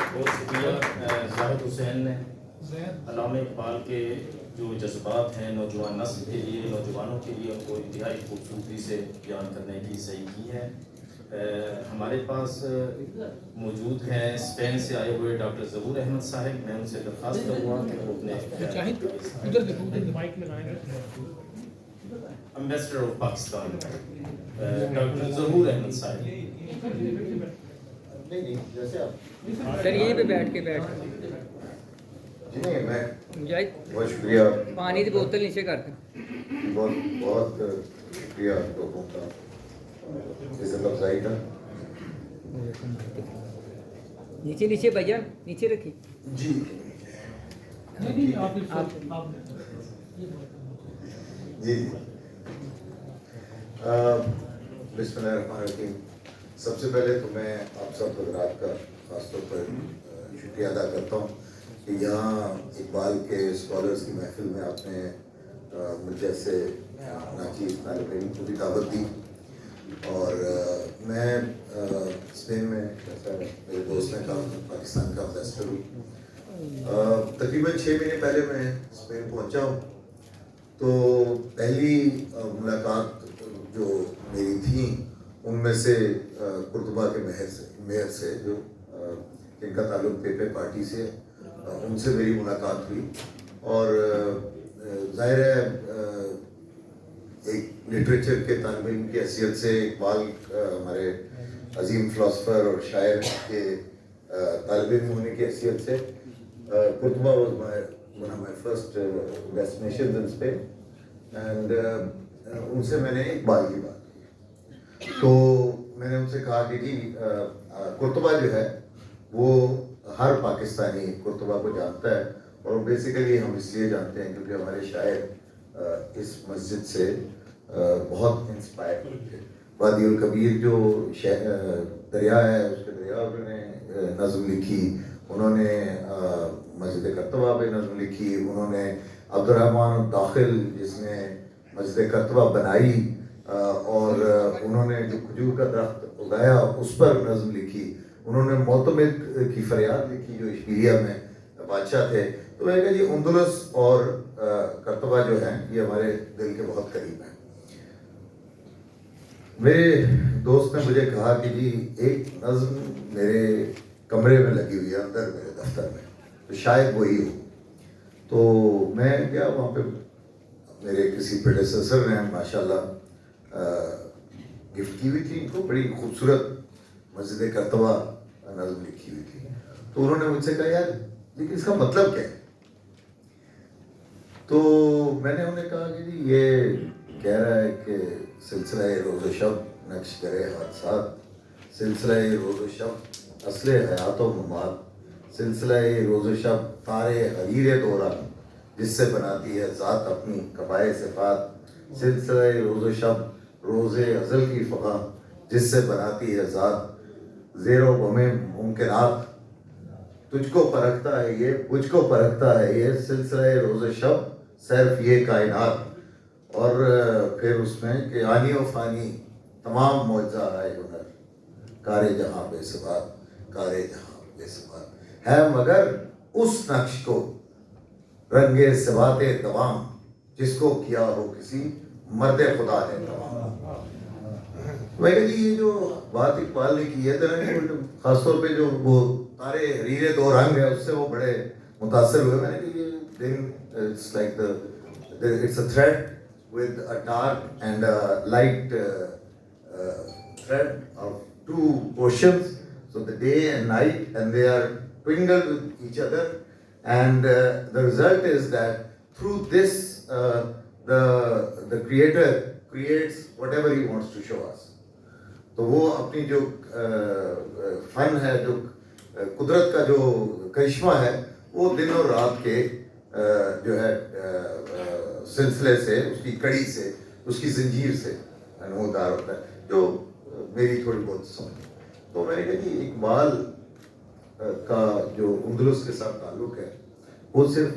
بہت شکریہ زاہد حسین نے علامہ اقبال کے جو جذبات ہیں نوجوان نسل کے لیے، نوجوانوں کے لیے، ان کو انتہائی خوبصورتی سے بیان کرنے کی صحیح کی ہے۔ ہمارے پاس موجود ہیں اسپین سے آئے ہوئے ڈاکٹر ظہور احمد صاحب، میں ان سے درخواست کروں گا کہ وہ اپنے امبیسڈر آف پاکستان ڈاکٹر ظہور احمد صاحب۔ سر یہیں پہ بیٹھ کے جی نہیں، میں مجاہد بہت شکریہ، پانی کی بوتل نیچے کر دیں۔ بہت بہت شکریہ لوگوں کا عزت افزائی کا۔ نیچے نیچے بھیا نیچے رکھیے۔ جی جی بسم اللہ الرحمن الرحیم۔ سب سے پہلے تو میں آپ سب حضرات کا خاص طور پر شکریہ ادا کرتا ہوں کہ یہاں اقبال کے اسکالرس کی محفل میں آپ نے مجھ جیسے ناچیز طالب علم کو بھی دعوت دی، اور میں اسپین میں جیسا میرے دوست نے کہا پاکستان کا امبیسڈر ہوں۔ تقریباً 6 مہینے پہلے میں اسپین پہنچا ہوں، تو پہلی ملاقات جو میری تھی ان میں سے قرطبہ کے میئر سے جو جن کا تعلق پیپے پارٹی سے، ان سے میری ملاقات ہوئی، اور ظاہر ہے ایک لٹریچر کے طالب علم کی حیثیت سے اقبال ہمارے عظیم فلاسفر اور شاعر کے طالب علم ہونے کی حیثیت سے قرطبہ was one of my first destinations in Spain, and ان سے میں نے اقبال کی بات کی، تو میں نے ان سے کہا کہ جی قرطبہ جو ہے وہ ہر پاکستانی قرطبہ کو جانتا ہے، اور بیسیکلی ہم اس لیے جانتے ہیں کیونکہ ہمارے شاعر اس مسجد سے بہت انسپائر ہوئے تھے۔ وادی الکبیر جو دریا ہے، اس کے دریا انہوں نے نظم لکھی، انہوں نے مسجد کرتبہ پہ نظم لکھی، انہوں نے عبد الرحمن الداخل جس نے مسجد کرتبہ بنائی، اور انہوں نے جو کھجور کا درخت اگایا اس پر نظم لکھی، انہوں نے معتمد کی فریاد لکھی جو اشبیلیہ میں بادشاہ تھے۔ تو میں کہا جی اندلس اور کرتبہ جو ہیں یہ ہمارے دل کے بہت قریب ہیں۔ میرے دوست نے مجھے کہا کہ جی ایک نظم میرے کمرے میں لگی ہوئی ہے اندر میرے دفتر میں، تو شاید وہی ہو۔ تو میں گیا وہاں پہ، میرے کسی پریڈیسیسر نے ماشاءاللہ گفٹ کی ہوئی تھی ان کو، بڑی خوبصورت مسجد کرتبہ نظم لکھی ہوئی تھی، تو انہوں نے مجھ سے کہا یار لیکن اس کا مطلب کیا ہے؟ تو میں نے انہیں کہا کہ جی یہ کہہ رہا ہے کہ سلسلہ روز و شب نقش کرے حادثات، سلسلہ روز و شب اصل حیات و ممات، سلسلہ روز و شب تارے حریر دوران جس سے بناتی ہے ذات اپنی قبائے صفات، سلسلہ روز و شب روز ازل کی فقہ جس سے بناتی ہے ذات زیر و بم ممکنات، تجھ کو پرکھتا ہے یہ مجھ کو پرکھتا ہے یہ سلسلہ روز و شب صرف یہ کائنات، اور پھر اس میں کہ آنی و فانی تمام معجزہ آئے ہنر، کار جہاں بے ثبات کار جہاں بے ثبات ہے مگر اس نقش کو رنگ ثبات دوام جس کو کیا ہو کسی مرد خدا نے تمام۔ میں کہا جی یہ جو بات اقبال نے کی ہے خاص طور پہ جو وہ تارے حریر دو رنگ ہے اس سے وہ بڑے متاثر ہوئے۔ میں نے کہا یہ دن it's like it's a thread with a dark and a light thread of two oceans, so the day and night, and they are twinkled with each other, and the result is that through this the creator creates whatever he wants to show us. تو وہ اپنی جو فن ہے، جو قدرت کا جو کرشمہ ہے، وہ دن اور رات کے جو ہے سلسلے سے، اس کی کڑی سے، اس کی زنجیر سے نمودار ہوتا ہے، جو میری تھوڑی بہت سمجھ۔ تو میں نے کہا کہ اقبال کا جو اندلس کے ساتھ تعلق ہے وہ صرف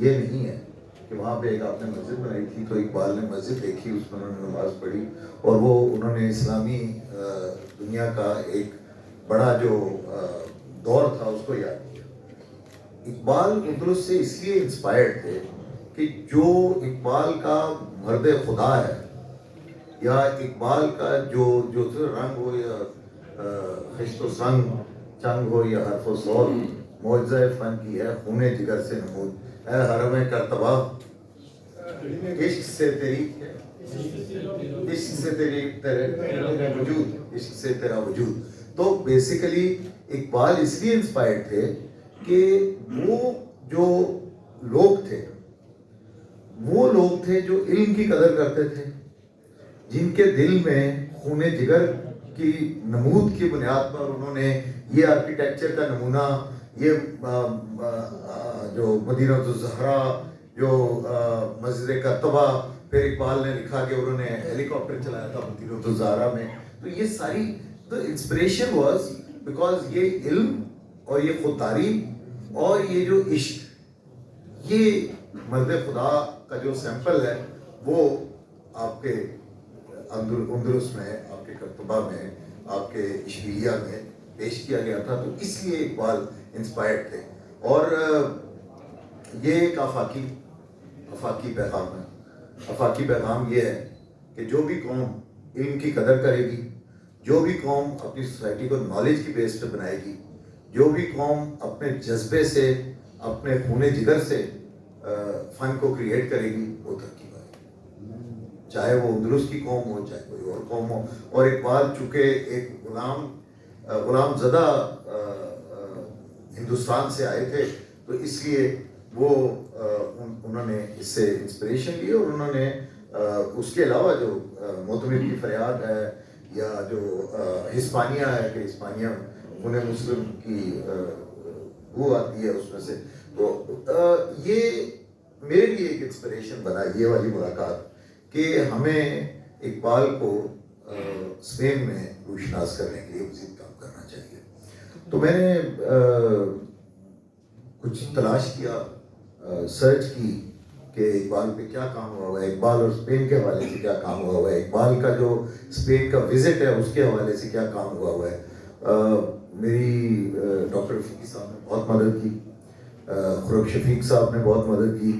یہ نہیں ہے کہ وہاں پہ ایک آپ نے مسجد بنائی تھی، تو اقبال نے مسجد دیکھی، اس میں انہوں نے نماز پڑھی، اور وہ انہوں نے اسلامی دنیا کا ایک بڑا جو دور تھا اس کو یاد کیا. اقبال اندلس سے اس لیے انسپائرڈ تھے کہ جو اقبال کا مرد خدا ہے یا اقبال کا جو رنگ ہو یا خشت و سنگ چنگ ہو یا حرف و صول معجزہ فن کی ہے خون جگر سے نمود اے حرم کرتبہ عشق سے تیری عشق سے تیرے وجود عشق سے تیرا وجود. تو بیسیکلی اقبال اس لیے انسپائرڈ تھے کہ وہ جو لوگ تھے جو علم کی قدر کرتے تھے, جن کے دل میں خون جگر کی نمود کی بنیاد پر انہوں نے یہ آرکیٹیکچر کا نمونہ, یہ جو مدینہ الزہرا, جو مسجد کرتبہ, پھر اقبال نے لکھا کہ انہوں نے ہیلی کاپٹر چلایا تھا مدینہ الزہرا میں. تو یہ ساری انسپریشن واز بیکاز یہ علم اور یہ خود تعریف اور یہ جو عشق, یہ مرد خدا کا جو سیمپل ہے وہ آپ کے اندلس میں, آپ کے کرتبہ میں, آپ کے اشبیلیہ میں پیش کیا گیا تھا. تو اس لیے اقبال انسپائرڈ تھے. اور یہ ایک آفاقی پیغام ہے. آفاقی پیغام یہ ہے کہ جو بھی قوم علم کی قدر کرے گی, جو بھی قوم اپنی سوسائٹی کو نالج کی بیس پہ بنائے گی, جو بھی قوم اپنے جذبے سے, اپنے خون جگر سے فن کو کریٹ کرے گی, وہ ترقی پائے گی, چاہے وہ اندلس کی قوم ہو چاہے کوئی اور قوم ہو. اور اقبال چونکہ ایک غلام زدہ ہندوستان سے آئے تھے, تو اس لیے وہ انہوں نے اس سے انسپریشن لی, اور انہوں نے اس کے علاوہ جو معتمد کی فریاد ہے یا جو ہسپانیہ ہے کہ ہسپانیہ انہیں مسلم کی وہ آتی ہے اس میں سے, تو یہ میرے لیے ایک انسپریشن بنا یہ والی ملاقات کہ ہمیں اقبال کو اسپین میں روشناس کرنے کے لیے مزید کام کرنا چاہیے. تو میں نے کچھ تلاش کیا, سرچ کی کہ اقبال پہ کیا کام ہوا ہے, اقبال اور اسپین کے حوالے سے کیا کام ہوا ہے, اقبال کا جو اسپین کا وزٹ ہے اس کے حوالے سے کیا کام ہوا ہے. میری ڈاکٹر رفیقی صاحب نے بہت مدد کی, خرق شفیق صاحب نے بہت مدد کی,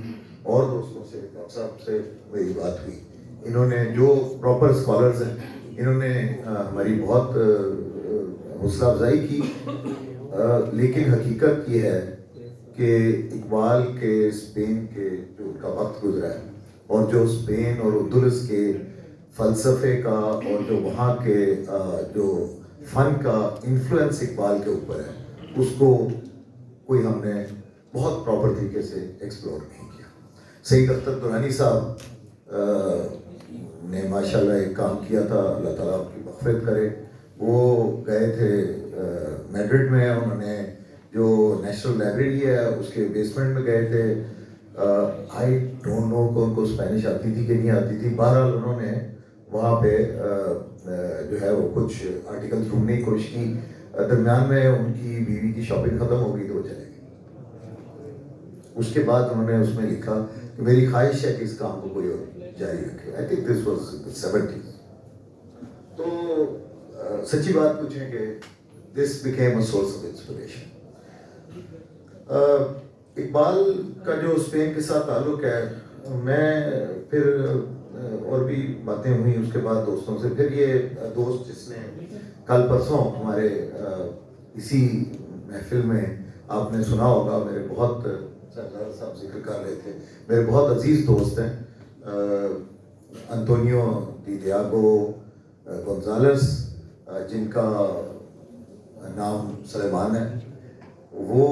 اور دوستوں سے, ڈاکٹر صاحب سے میری بات ہوئی. انہوں نے جو پراپر اسکالرز ہیں انہوں نے ہماری بہت حوصلہ افزائی کی. لیکن حقیقت یہ ہے کہ اقبال کے اسپین کے جو ان کا وقت گزرا ہے, اور جو اسپین اور اندلس کے فلسفے کا اور جو وہاں کے جو فن کا انفلوئنس اقبال کے اوپر ہے, اس کو کوئی ہم نے بہت پراپر طریقے سے ایکسپلور نہیں کیا. سعید اختر درانی صاحب نے ماشاءاللہ ایک کام کیا تھا, اللہ تعالیٰ ان کی مغفرت کرے. وہ گئے تھے میڈرڈ میں, انہوں نے جو نیشنل لائبریری ہے اس کے بیسمنٹ میں گئے تھے. آئی ڈونٹ نو کہ ان کو اسپینش آتی تھی کہ نہیں آتی تھی. بہرحال انہوں نے وہاں پہ جو ہے وہ کچھ آرٹیکل ڈھونڈنے کی کوشش کی. درمیان میں ان کی بیوی کی شاپنگ ختم ہو گئی تو وہ چلے گئے. اس کے بعد انہوں نے اس میں لکھا کہ میری خواہش ہے کہ اس کام کو کوئی اور جاری رکھے. I think this was 70s. تو سچی بات پوچھیں کہ this became a source of inspiration. Iqbal کا جو اسپین کے ساتھ تعلق ہے, میں پھر اور بھی باتیں ہوئی اس کے بعد دوستوں سے. پھر یہ دوست جس نے کل پرسوں ہمارے اسی محفل میں آپ نے سنا ہوگا, میرے بہت سردار صاحب ذکر کر رہے تھے, میرے بہت عزیز دوست ہیں, انتونیو ڈی دیاگو گونزالس, جن کا نام سلیمان ہے. وہ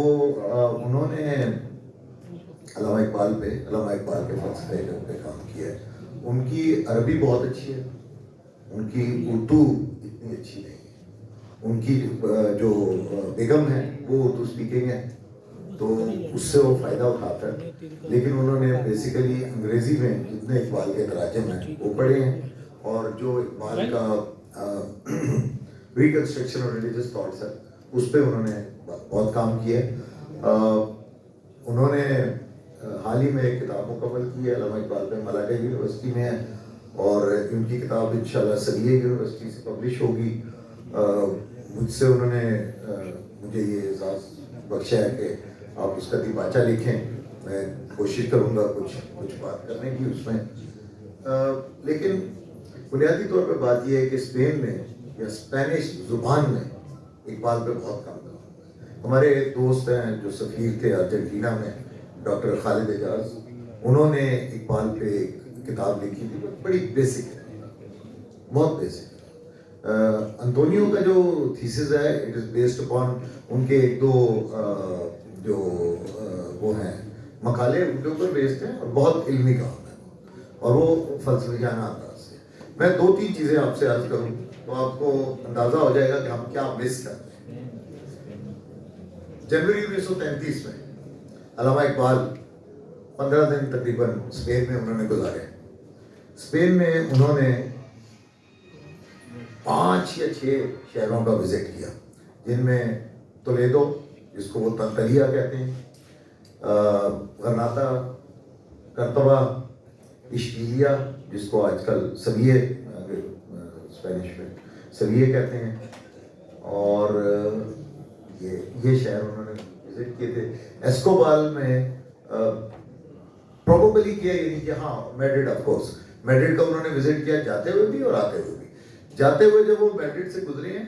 انہوں نے علامہ اقبال کے فلسفے پہ کام کیا ہے. ان کی عربی بہت اچھی ہے, ان کی اردو اتنی اچھی نہیں ہے. ان کی جو بیگم ہے وہ اردو اسپیکنگ ہے, تو اس سے وہ فائدہ اٹھاتا ہے. لیکن انہوں نے بیسیکلی انگریزی میں جتنے اقبال کے تراجم ہیں وہ پڑھے ہیں, اور جو اقبال کا ریکنسٹرکشن اور ریلیجس تھاٹس ہے اس پہ انہوں نے بہت کام کیا ہے. انہوں نے حال ہی میں ایک کتاب مکمل کی ہے علامہ اقبال پہ, ملاڈا یونیورسٹی میں ہے, اور ان کی کتاب انشاءاللہ سریہ یونیورسٹی سے پبلش ہوگی. مجھ سے انہوں نے مجھے یہ اعزاز بخشا ہے کہ آپ اس کا دیباچہ لکھیں. میں کوشش کروں گا کچھ بات کرنے کی اس میں. لیکن بنیادی طور پہ بات یہ ہے کہ اسپین میں یا اسپینش زبان میں اقبال پہ بہت کام تھا. ہمارے ایک دوست ہیں جو سفیر تھے ارجنٹینا میں, ڈاکٹر خالد اعجاز, انہوں نے اقبال پہ ایک کتاب لکھی تھی, بڑی بیسک ہے, بہت بیسک. انطونیو کا جو تھیسز ہے it is based upon in کے ایک دو جو وہ ہیں مقالے ان کے اوپر بیسڈ ہیں, اور بہت علمی کام ہے, اور وہ فلسفیانہ انداز سے. میں 2-3 چیزیں آپ سے عرض کروں تو آپ کو اندازہ ہو جائے گا کہ ہم کیا مس کرتے ہیں. جنوری 1933 میں علامہ اقبال 15 دن تقریباً اسپین میں انہوں نے گزارے. اسپین میں انہوں نے 5 یا 6 شہروں کا وزٹ کیا, جن میں تولیدو جس کو وہ تنتلیا کہتے ہیں, غرناطہ, کرتبہ, اشبیلیا جس کو آج کل سویے اسپینش میں سویے کہتے ہیں, اور یہ شہر انہوں نے وزٹ کیے تھے. ایسکوبال میں پروبیبلی کیا, یعنی کہ ہاں میڈرڈ, آف کورس میڈرڈ کا انہوں نے وزٹ کیا جاتے ہوئے بھی اور آتے ہوئے بھی. جاتے ہوئے جب وہ میڈرڈ سے گزرے ہیں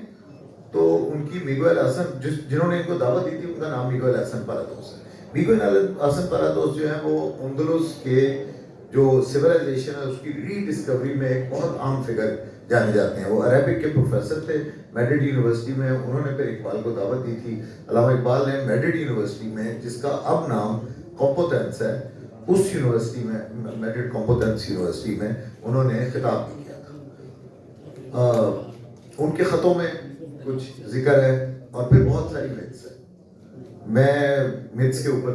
تو ان کی میگوئل حسن جنہوں نے ان کو دعوت دی تھی ان کا نام میگوئل حسن پارادوس ہے. میگوئل حسن پارادوس جو ہے وہ اندلس کے جو سویلائزیشن ہے اس کی ری ڈسکوری میں ایک بہت عام فگر جانے جاتے ہیں. وہ عربک کے پروفیسر تھے میڈرڈ یونیورسٹی میں. انہوں نے پھر اقبال کو دعوت دی تھی. علامہ اقبال نے میڈرڈ یونیورسٹی میں, جس کا اب نام کمپوتنس ہے, اس یونیورسٹی میں, میڈرڈ کمپوتنس یونیورسٹی میں انہوں نے خطاب بھی کیا تھا. ان کے خطوں میں کچھ ذکر ہے اور پھر بہت ساری میتھس ہے. میں میتھس کے اوپر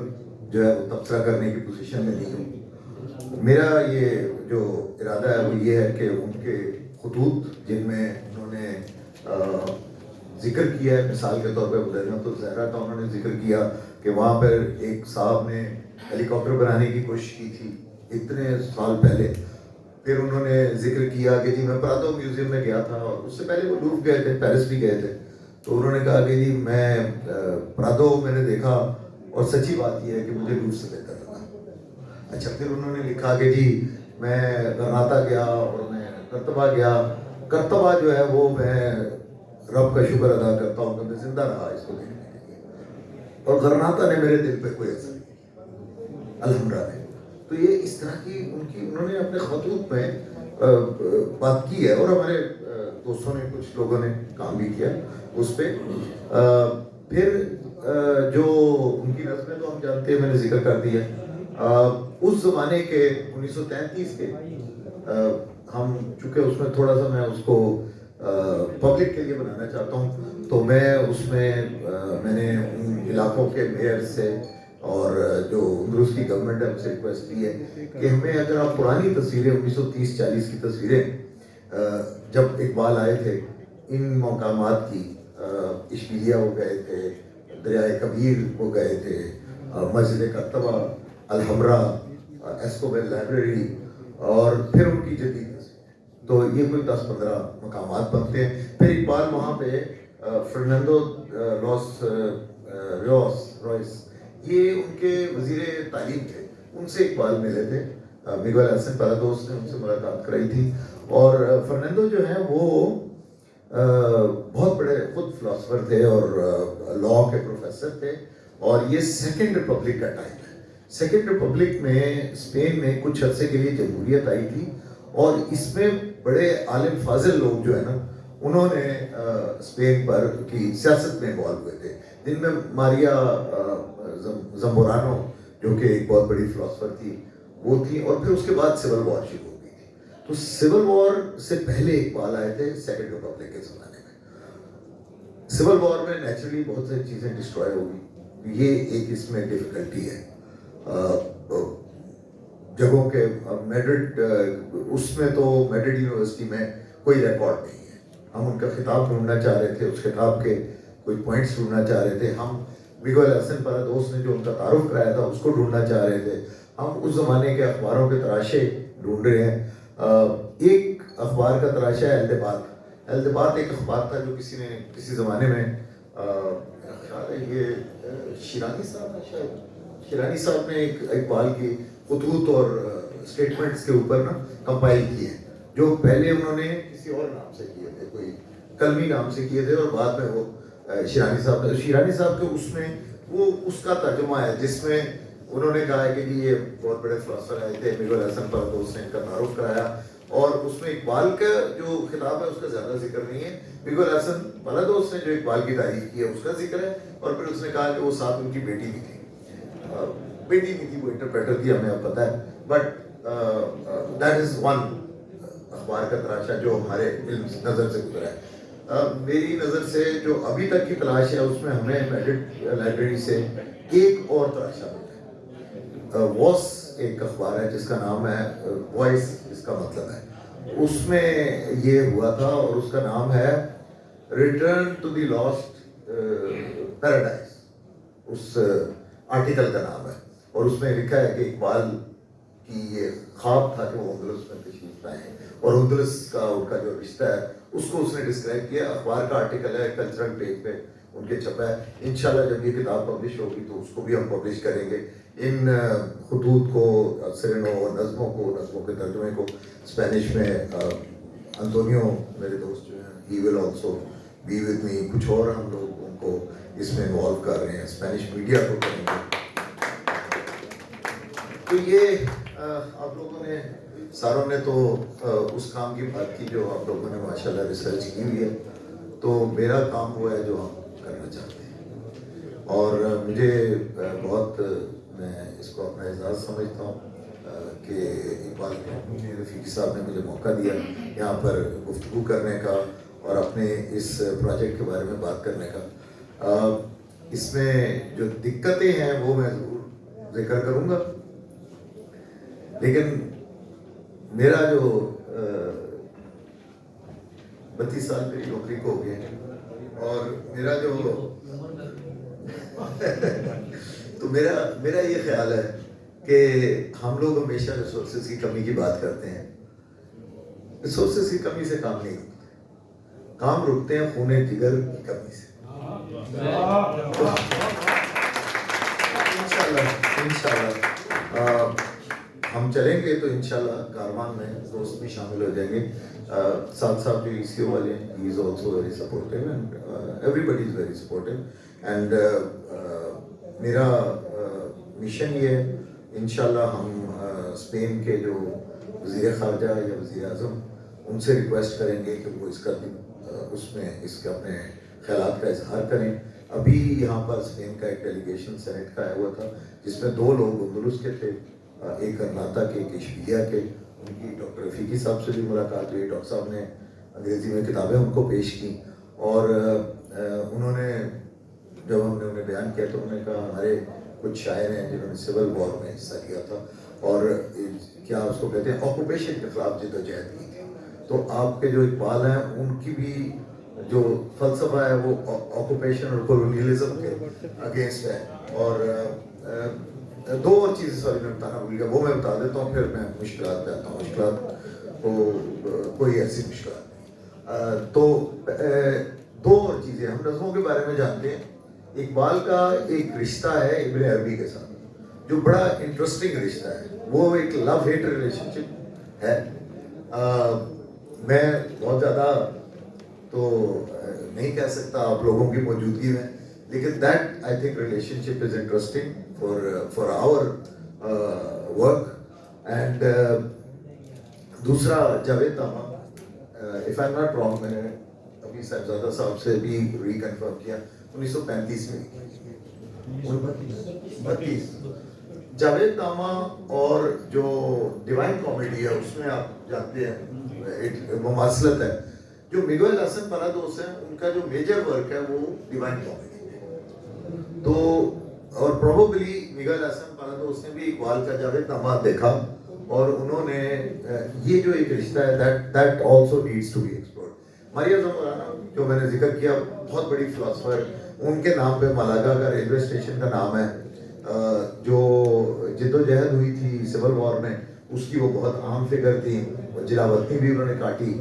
جو ہے وہ تبصرہ کرنے کی پوزیشن میں نہیں ہوں. میرا یہ جو ارادہ ہے وہ یہ ہے کہ ان کے خطوط جن میں انہوں نے ذکر کیا ہے, مثال کے طور پہ مدینۃ الزہرا کا انہوں نے ذکر کیا کہ وہاں پر ایک صاحب نے ہیلی کاپٹر بنانے کی کوشش کی تھی اتنے سال پہلے. پھر انہوں نے ذکر کیا کہ جی میں پرادو میوزیم میں گیا تھا, اور اس سے پہلے وہ لوف گئے تھے, پیرس بھی گئے تھے. تو انہوں نے کہا کہ جی میں پرادو میں نے دیکھا اور سچی بات یہ ہے کہ مجھے لوف سے بہتر لگا. اچھا, پھر انہوں نے لکھا کہ جی میں غرناطہ گیا اور میں کرتبہ گیا. کرتبہ جو ہے وہ میں رب کا شکر ادا کرتا ہوں کہ میں زندہ رہا اس کو دیکھنے کے لیے, اور غرناطہ نے میرے دل پہ کوئی اثر نہیں کیا الحمدللہ نے. تو یہ اس طرح کی انہوں نے اپنے خطوط میں بات کی ہے, اور ہمارے دوستوں نے کچھ لوگوں نے کام بھی کیا اس پہ. پھر جو ان کی نظمیں تو ہم جانتے ہیں, میں نے ذکر کر دیا. اس زمانے کے 1933 کے ہم چونکہ اس میں تھوڑا سا میں اس کو پبلک کے لیے بنانا چاہتا ہوں, تو میں اس میں میں نے ان علاقوں کے میئر سے اور جو اندلس کی گورنمنٹ ہے ان سے ریکویسٹ کی ہے کہ ہمیں اگر آپ پرانی تصویریں 1930-40 کی تصویریں جب اقبال آئے تھے ان مقامات کی, اشبیلیا وہ گئے تھے, دریائے کبیر وہ گئے تھے, مسجد کرتبہ, الحمرا, ایسکوبیل لائبریری, اور پھر ان کی جدید تصویر, تو یہ کوئی 10-15 مقامات بنتے ہیں. پھر اقبال وہاں پہ فرنینڈو رویس یہ ان کے وزیر تعلیم تھے, ان سے اقبال ملے تھے. میگوئل حسن پارادوس نے ان سے ملاقات کرائی تھی. اور فرنینڈو جو ہے وہ بہت بڑے خود فلاسفر تھے اور لاء کے پروفیسر تھے, اور یہ سیکنڈ ریپبلک کا ٹائم ہے. سیکنڈ ریپبلک میں اسپین میں کچھ عرصے کے لیے جمہوریت آئی تھی, اور اس میں بڑے عالم فاضل لوگ جو ہے نا انہوں نے اسپین پر کی سیاست میں انوالو ہوئے تھے, جن میں ماریا زمبورانو جو کہ ایک بہت بڑی فلاسفر تھی وہ تھی. اور پھر اس کے بعد سول وار شروع ہو گئی تھی. تو سول وار سے پہلے اقبال آئے تھے سیکنڈ ریپبلک کے زمانے میں. سول وار میں نیچرلی بہت ساری چیزیں ڈسٹروائے ہوگی, یہ ایک اس میں ڈیفیکلٹی ہے. جگہوں کے میڈرڈ اس میں تو میڈرڈ یونیورسٹی میں کوئی ریکارڈ نہیں ہے. ہم ان کا خطاب ڈھونڈنا چاہ رہے تھے, اس خطاب کے کوئی پوائنٹس ڈھونڈنا چاہ رہے تھے. ہم میگوئل حسن پارادوس نے جو ان کا تعارف کرایا تھا اس کو ڈھونڈنا چاہ رہے تھے. ہم اس زمانے کے اخباروں کے تراشے ڈھونڈ رہے ہیں. ایک اخبار کا تراشا ہے الدبات. الدبات ایک اخبار تھا جو کسی نے کسی زمانے میں میرا خیال ہے یہ شیرانی صاحب نے شاید شیرانی صاحب نے ایک اقبال کی خطوط اور اسٹیٹمنٹس کے اوپر نا کمپائل کیے ہیں، جو پہلے انہوں نے کسی اور نام سے کیے تھے، کوئی کلمی نام سے کیے تھے، اور بعد میں وہ شیرانی صاحب کے اس میں وہ اس کا ترجمہ ہے جس میں انہوں نے کہا ہے کہ جی یہ بہت بڑے فلاسفر آئے تھے، میگل حسن پردوس نے ان کا تعارف کرایا، اور اس میں اقبال کا جو خطاب ہے اس کا زیادہ ذکر نہیں ہے، میگل حسن پردوس نے جو اقبال کی تعریف کی ہے اس کا ذکر ہے، اور پھر اس نے کہا کہ وہ ساتھ ان کی بیٹی بھی تھی، وہ انٹرپریٹر تھی، ہمیں اب پتہ ہے، بٹ دیٹ از ون اخبار کا تراشا جو ہمارے علم نظر سے گزرا ہے۔ میری نظر سے جو ابھی تک کی تلاش ہے اس میں ہمیں میڈٹ لائبریری سے ایک اور تراشا ملا ہے، واس ایک اخبار ہے جس کا نام ہے وائس، اس کا مطلب ہے، اس میں یہ ہوا تھا اور اس کا نام ہے return to the last paradise, اس آرٹیکل کا نام ہے، اور اس میں لکھا ہے کہ اقبال کی یہ خواب تھا کہ وہ اندلس میں تشریف لائیں، اور اندلس کا ان کا جو رشتہ ہے اس کو اس نے ڈسکرائب کیا، اخبار کا آرٹیکل ہے، کلچرل پیج پہ ان کے چھپا ہے، انشاءاللہ جب یہ کتاب پبلش ہوگی تو اس کو بھی ہم پبلش کریں گے، ان خطوط کو، سرنوں، نظموں کے ترجمے کو اسپینش میں انطونیو میرے دوست جو ہیں he will also be with me, کچھ اور ہم لوگ ان کو اس میں انوالو کر رہے ہیں، اسپینش میڈیا کو کریں گے۔ تو یہ آپ لوگوں نے ساروں نے تو اس کام کی بات کی جو آپ لوگوں نے ماشاءاللہ ریسرچ کی ہوئی ہے، تو میرا کام وہ ہے جو ہم کرنا چاہتے ہیں، اور مجھے بہت، میں اس کو اپنا اعزاز سمجھتا ہوں کہ اقبال رفیقی صاحب نے مجھے موقع دیا یہاں پر گفتگو کرنے کا اور اپنے اس پروجیکٹ کے بارے میں بات کرنے کا۔ اس میں جو دقتیں ہیں وہ میں ضرور ذکر کروں گا، لیکن میرا جو 32 سال میری نوکری کو ہو گئے، اور میرا جو تو میرا یہ خیال ہے کہ ہم لوگ ہمیشہ ریسورسز کی کمی کی بات کرتے ہیں، ریسورسز کی کمی سے کام نہیں رکتے، کام رکتے ہیں خون جگر کی کمی سے۔ انشاءاللہ ہم چلیں گے تو انشاءاللہ کاروان میں دوست بھی شامل ہو جائیں گے، ساتھ ساتھ جو ECO والے ہیں، he is also very supportive and everybody is very supportive and میرا مشن یہ ہے، انشاءاللہ ہم اسپین کے جو وزیر خارجہ یا وزیر اعظم ان سے ریکویسٹ کریں گے کہ وہ اس میں اس کے اپنے خیالات کا اظہار کریں۔ ابھی یہاں پر اسپین کا ایک ڈیلیگیشن سینٹ کا آیا ہوا تھا جس میں 2 لوگ اندلس کے تھے، ایک کرناٹک کے، ایک اشبیلیہ کے، ان کی ڈاکٹر رفیقی صاحب سے بھی ملاقات ہوئی، ڈاکٹر صاحب نے انگریزی میں کتابیں ان کو پیش کی، اور انہوں نے جب ہم نے انہیں بیان کیا تو انہوں نے کہا ہمارے کچھ شاعر ہیں جنہوں نے سول وار میں حصہ لیا تھا اور کیا اس کو کہتے ہیں آکوپیشن کے خلاف جدوجہد کی تھی، تو آپ کے جو اقبال ہیں ان کی بھی جو فلسفہ ہے وہ آکوپیشن اور کولونیلزم کے اگینسٹ ہے، اور 2 اور چیزیں سوری میں بتانا بھول گیا، وہ میں بتا دیتا ہوں، پھر میں مشکلات پہ آتا ہوں، مشکلات کو کوئی ایسی مشکلات نہیں، تو 2 اور چیزیں ہم نظموں کے بارے میں جانتے ہیں، اقبال کا ایک رشتہ ہے ابن عربی کے ساتھ جو بڑا انٹرسٹنگ رشتہ ہے، وہ ایک لو ہیٹ ریلیشن شپ ہے، میں بہت زیادہ تو نہیں کہہ سکتا آپ لوگوں کی موجودگی میں، لیکن that I think relationship is interesting for our work, and دوسرا جاوید طامہ، if I am not wrong, میں نے ابھی صاحبزادہ صاحب سے بھی ریکنفرم کیا، 1935 میں 32 جاوید طامہ، اور جو ڈیوائن کامیڈی ہے اس میں آپ جانتے ہیں ایک مماثلت ہے، جو میگوئل حسن پرادوس ہیں ان کا جو میجر ورک ہے وہ ڈیوائن کامیڈی ہے، تو اور پروبیبلی میگوئل حسن پرادوس نے بھی اقبال کا جاوید طامہ دیکھا، اور انہوں نے یہ جو ایک رشتہ ہے that also needs to be explored۔ ماریا زمورانا جو میں نے ذکر کیا بہت بڑی فلاسفر، ان کے نام پہ مالاگا کا ریلوے اسٹیشن کا نام ہے، جو جدوجہد ہوئی تھی سول وار میں اس کی وہ بہت عام فگر تھی، جلاوطنی بھی انہوں نے کاٹی۔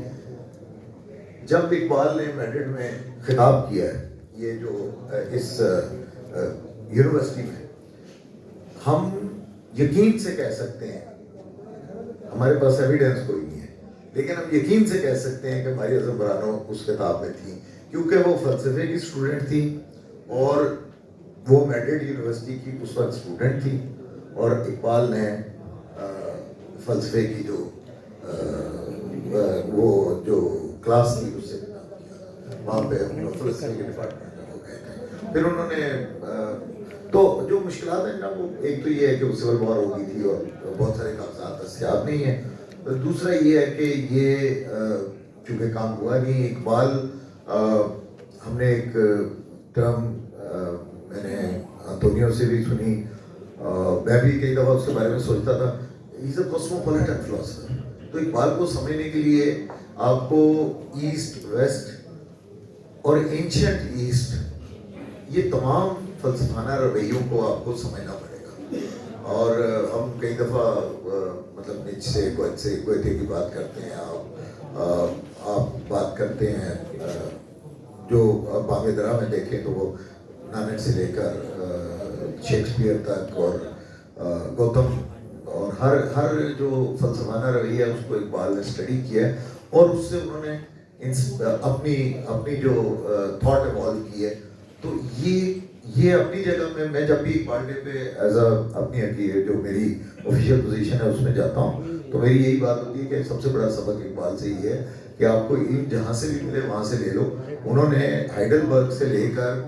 جب اقبال نے میڈرڈ میں خطاب کیا ہے یہ جو اس یونیورسٹی میں ہم یقین سے کہہ سکتے ہیں, ہمارے پاس ایویڈنس کوئی نہیں ہے, لیکن ہم یقین سے کہہ سکتے ہیں کہ ماریہ زمبرانو اس کتاب میں تھی, کیونکہ وہ فلسفے کی اسٹوڈنٹ تھی اور وہ میڈرڈ یونیورسٹی کی اس وقت اسٹوڈنٹ تھی, اور اقبال نے فلسفے کی جو وہ جو کلاس تھی اس سے وہاں پہ فلسفے کے ڈپارٹمنٹ میں ہو گئے تھے. پھر انہوں نے تو جو مشکلات ہیں نا, وہ ایک تو یہ ہے کہ وہ سول وار ہو گئی تھی اور بہت سارے کاغذات دستیاب نہیں ہیں. دوسرا یہ ہے کہ یہ چونکہ کام ہوا نہیں. اقبال ہم نے ایک ٹرم میں نے انطونیو سے بھی سنی, میں بھی کئی دفعہ اس کے بارے میں سوچتا تھا, ایز اے کاسموپولیٹن فلاسفر. تو اقبال کو سمجھنے کے لیے آپ کو ایسٹ ویسٹ اور اینشنٹ ایسٹ یہ تمام فلسفانہ رویوں کو آپ کو سمجھنا پڑے گا. اور ہم کئی دفعہ مطلب نیچ سے گوئتھے کی بات کرتے ہیں, آپ بات کرتے ہیں جو بامدرا میں دیکھیں تو وہ نانک سے لے کر شیکسپیئر تک اور گوتم اور ہر جو فلسفانہ رویہ ہے اس کو اقبال نے اسٹڈی کیا ہے, اور اس سے انہوں نے اپنی جو تھاٹ ایوالو کی ہے. تو یہ اپنی جگہ میں جب بھی اقبال ڈے پہ ایز اے اپنی جو میری آفیشیل پوزیشن ہے اس میں جاتا ہوں تو میری یہی بات ہوتی ہے کہ سب سے بڑا سبق اقبال سے یہ ہے کہ آپ کو علم جہاں سے بھی ملے وہاں سے لے لو. انہوں نے ہائیڈلبرگ سے لے کر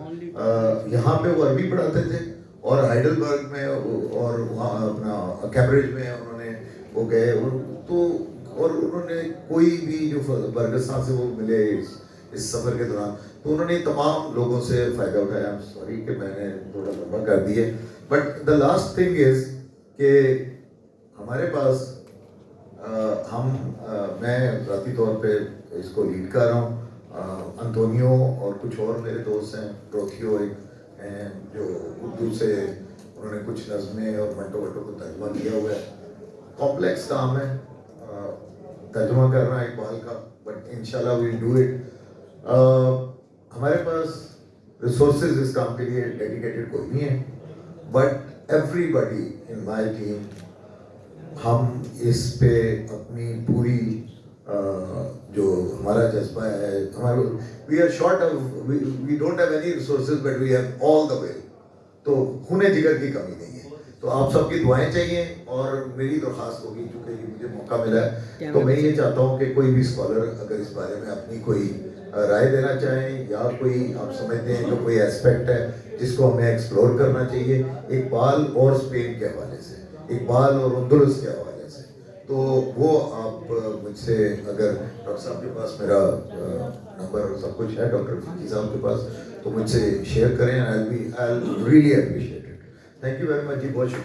یہاں پہ وہ عربی پڑھاتے تھے, اور ہائیڈلبرگ میں اور وہاں اپنا کیمبرج میں انہوں نے وہ گئے, اور انہوں نے کوئی بھی جو برگستان سے وہ ملے اس سفر کے دوران تو انہوں نے تمام لوگوں سے فائدہ اٹھایا. سوری کہ میں نے تھوڑا لمبا کر دیے, but the last thing is کہ ہمارے پاس میں ذاتی طور پہ اس کو لیڈ کر رہا ہوں. انطونیو اور کچھ اور میرے دوست ہیں, پروتھیو ایک ہیں جو اردو سے انہوں نے کچھ نظمیں اور منٹو وٹو کو ترجمہ کیا ہوا ہے. کمپلیکس کام ہے ترجمہ کرنا اقبال کا, بٹ انشاءاللہ ویل ڈو اٹ. ہمارے پاس ریسورسز اس کام کے لیے ڈیڈیکیٹڈ کوئی نہیں ہے, but every body in my team ہم اس پہ اپنی پوری جو ہمارا جذبہ ہے, ہمارے we are short of we don't have any resources but we have all the will. تو خون جگر کی کمی نہیں ہے. تو آپ سب کی دعائیں چاہیے, اور میری درخواست ہوگی چونکہ یہ مجھے موقع ملا ہے تو میں یہ چاہتا ہوں کہ کوئی بھی اسکالر اگر اس بارے میں اپنی کوئی رائے دینا چاہیں یا کوئی آپ سمجھتے ہیں کہ کوئی ایسپیکٹ ہے جس کو ہمیں ایکسپلور کرنا چاہیے اقبال اور اسپین کے حوالے سے, اقبال اور اندلس کے حوالے سے, تو وہ آپ مجھ سے اگر ڈاکٹر صاحب کے پاس میرا نمبر اور سب کچھ ہے, ڈاکٹر فقی صاحب کے پاس, تو مجھ سے شیئر کریں. I'll really appreciate it. Thank you very much جی, بہت شکریہ.